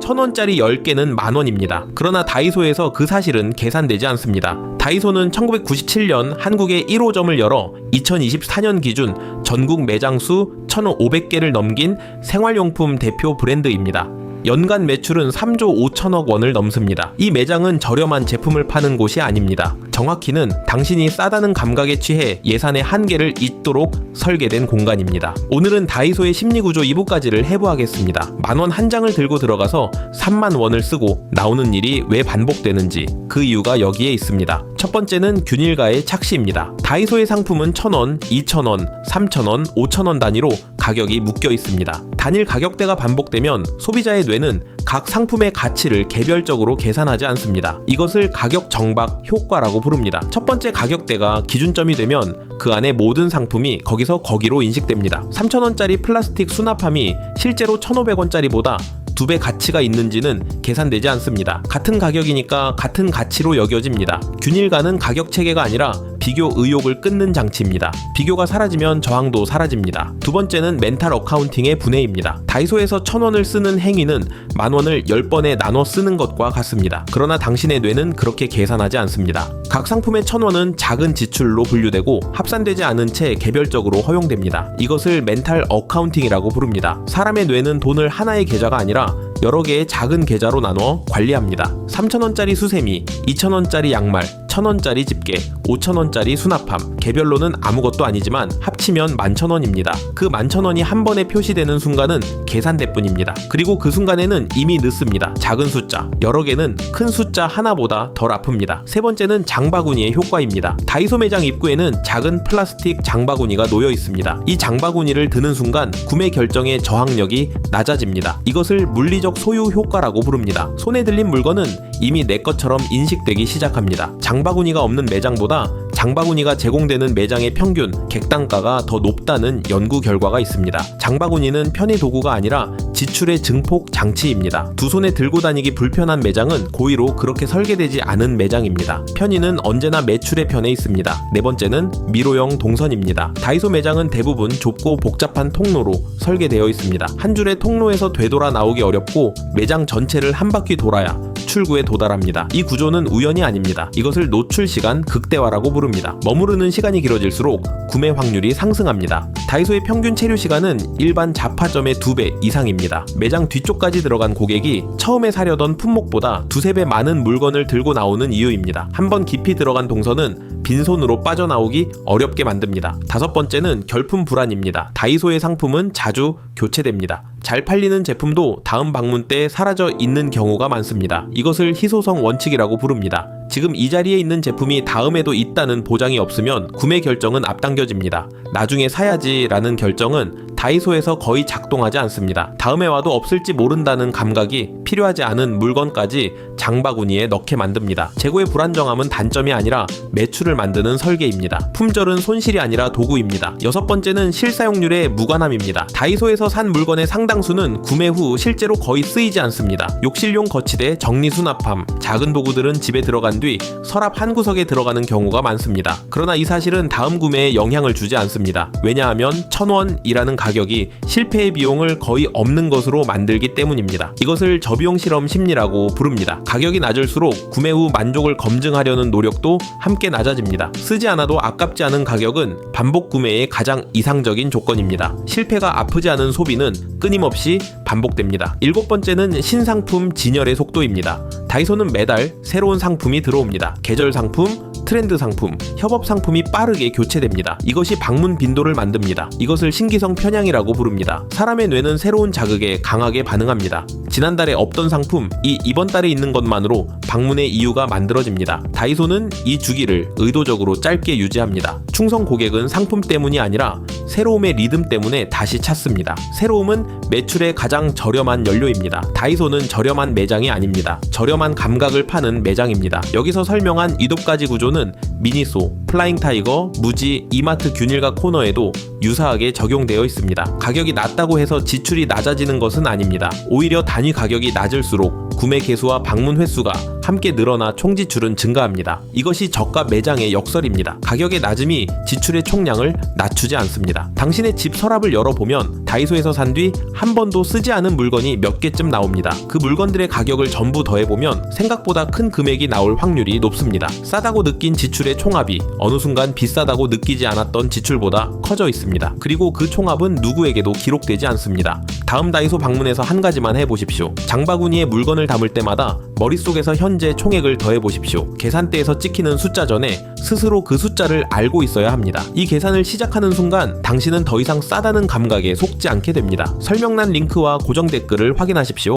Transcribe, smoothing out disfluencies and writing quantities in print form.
1000원짜리 10개는 만원입니다. 그러나 다이소에서 그 사실은 계산되지 않습니다. 다이소는 1997년 한국에 1호점을 열어 2024년 기준 전국 매장 수 1500개를 넘긴 생활용품 대표 브랜드입니다. 연간 매출은 3조 5천억 원을 넘습니다. 이 매장은 저렴한 제품을 파는 곳이 아닙니다. 정확히는 당신이 싸다는 감각에 취해 예산의 한계를 잊도록 설계된 공간입니다. 오늘은 다이소의 심리구조 2부까지를 해부하겠습니다. 만원 한 장을 들고 들어가서 3만 원을 쓰고 나오는 일이 왜 반복되는지 그 이유가 여기에 있습니다. 첫 번째는 균일가의 착시입니다. 다이소의 상품은 1000원, 2000원, 3000원, 5000원 단위로 가격이 묶여 있습니다. 단일 가격대가 반복되면 소비자의 뇌는 각 상품의 가치를 개별적으로 계산하지 않습니다. 이것을 가격 정박 효과라고 부릅니다. 첫 번째 가격대가 기준점이 되면 그 안에 모든 상품이 거기로 인식됩니다. 3000원짜리 플라스틱 수납함이 실제로 1500원짜리보다 2배 가치가 있는지는 계산되지 않습니다. 같은 가격이니까 같은 가치로 여겨집니다. 균일가는 가격 체계가 아니라 비교 의욕을 끊는 장치입니다. 비교가 사라지면 저항도 사라집니다. 두 번째는 멘탈 어카운팅의 분해입니다. 다이소에서 1000원을 쓰는 행위는 만원을 10번에 나눠 쓰는 것과 같습니다. 그러나 당신의 뇌는 그렇게 계산하지 않습니다. 각 상품의 1000원은 작은 지출로 분류되고 합산되지 않은 채 개별적으로 허용됩니다. 이것을 멘탈 어카운팅이라고 부릅니다. 사람의 뇌는 돈을 하나의 계좌가 아니라 여러 개의 작은 계좌로 나눠 관리합니다. 3000원짜리 수세미, 2000원짜리 양말, 1000원짜리 집게, 5000원짜리 수납함, 개별로는 아무것도 아니지만 합치면 11,000원입니다. 그 11,000원이 한 번에 표시되는 순간은 계산대 뿐입니다. 그리고 그 순간에는 이미 늦습니다. 작은 숫자, 여러 개는 큰 숫자 하나보다 덜 아픕니다. 세 번째는 장바구니의 효과입니다. 다이소 매장 입구에는 작은 플라스틱 장바구니가 놓여 있습니다. 이 장바구니를 드는 순간 구매 결정의 저항력이 낮아집니다. 이것을 물리적 소유 효과라고 부릅니다. 손에 들린 물건은 이미 내 것처럼 인식되기 시작합니다. 장바구니가 없는 매장보다 장바구니가 제공되는 매장의 평균 객단가가 더 높다는 연구 결과가 있습니다. 장바구니는 편의 도구가 아니라 지출의 증폭 장치입니다. 두 손에 들고 다니기 불편한 매장은 고의로 그렇게 설계되지 않은 매장입니다. 편의는 언제나 매출의 편에 있습니다. 네 번째는 미로형 동선입니다. 다이소 매장은 대부분 좁고 복잡한 통로로 설계되어 있습니다. 한 줄의 통로에서 되돌아 나오기 어렵고 매장 전체를 한 바퀴 돌아야 출구에 도달합니다. 이 구조는 우연이 아닙니다. 이것을 노출 시간 극대화라고 부릅니다. 머무르는 시간이 길어질수록 구매 확률이 상승합니다. 다이소의 평균 체류 시간은 일반 잡화점의 2배 이상입니다. 매장 뒤쪽까지 들어간 고객이 처음에 사려던 품목보다 2~3배 많은 물건을 들고 나오는 이유입니다. 한번 깊이 들어간 동선은 빈손으로 빠져나오기 어렵게 만듭니다. 다섯 번째는 결품 불안입니다. 다이소의 상품은 자주 교체됩니다. 잘 팔리는 제품도 다음 방문 때 사라져 있는 경우가 많습니다. 이것을 희소성 원칙이라고 부릅니다. 지금 이 자리에 있는 제품이 다음에도 있다는 보장이 없으면 구매 결정은 앞당겨집니다. 나중에 사야지 라는 결정은 다이소에서 거의 작동하지 않습니다. 다음에 와도 없을지 모른다는 감각이 필요하지 않은 물건까지 장바구니에 넣게 만듭니다. 재고의 불안정함은 단점이 아니라 매출을 만드는 설계입니다. 품절은 손실이 아니라 도구입니다. 여섯 번째는 실사용률의 무관함입니다. 다이소에서 산 물건의 상당수는 구매 후 실제로 거의 쓰이지 않습니다. 욕실용 거치대, 정리수납함, 작은 도구들은 집에 들어간 뒤 서랍 한 구석에 들어가는 경우가 많습니다. 그러나 이 사실은 다음 구매에 영향을 주지 않습니다. 왜냐하면 1000원이라는 가격이 실패의 비용을 거의 없는 것으로 만들기 때문입니다. 이것을 저비용 실험 심리라고 부릅니다. 가격이 낮을수록 구매 후 만족을 검증하려는 노력도 함께 낮아집니다. 쓰지 않아도 아깝지 않은 가격은 반복 구매의 가장 이상적인 조건입니다. 실패가 아프지 않은 소비는 끊임없이 반복됩니다. 일곱 번째는 신상품 진열의 속도입니다. 다이소는 매달 새로운 상품이 들어옵니다. 계절 상품, 트렌드 상품, 협업 상품이 빠르게 교체됩니다. 이것이 방문 빈도를 만듭니다. 이것을 신기성 편향이라고 부릅니다. 사람의 뇌는 새로운 자극에 강하게 반응합니다. 지난달에 없던 상품, 이번 달에 있는 것만으로 방문의 이유가 만들어집니다. 다이소는 이 주기를 의도적으로 짧게 유지합니다. 충성 고객은 상품 때문이 아니라 새로움의 리듬 때문에 다시 찾습니다. 새로움은 매출의 가장 저렴한 연료입니다. 다이소는 저렴한 매장이 아닙니다. 저렴한 감각을 파는 매장입니다. 여기서 설명한 이돛가지 구조는 미니소, 플라잉 타이거, 무지, 이마트 균일가 코너에도 유사하게 적용되어 있습니다. 가격이 낮다고 해서 지출이 낮아지는 것은 아닙니다. 오히려 단위 가격이 낮을수록 구매 개수와 방문 횟수가 함께 늘어나 총 지출은 증가합니다. 이것이 저가 매장의 역설입니다. 가격의 낮음이 지출의 총량을 낮추지 않습니다. 당신의 집 서랍을 열어보면 다이소에서 산 뒤 한 번도 쓰지 않은 물건이 몇 개쯤 나옵니다. 그 물건들의 가격을 전부 더해보면 생각보다 큰 금액이 나올 확률이 높습니다. 싸다고 느낀 지출의 총합이 어느 순간 비싸다고 느끼지 않았던 지출보다 커져 있습니다. 그리고 그 총합은 누구에게도 기록되지 않습니다. 다음 다이소 방문에서 한 가지만 해보십시오. 장바구니에 물건을 담을 때마다 머릿속에서 현재 총액을 더해보십시오. 계산대에서 찍히는 숫자 전에 스스로 그 숫자를 알고 있어야 합니다. 이 계산을 시작하는 순간 당신은 더 이상 싸다는 감각에 속지 않게 됩니다. 설명란 링크와 고정 댓글을 확인하십시오.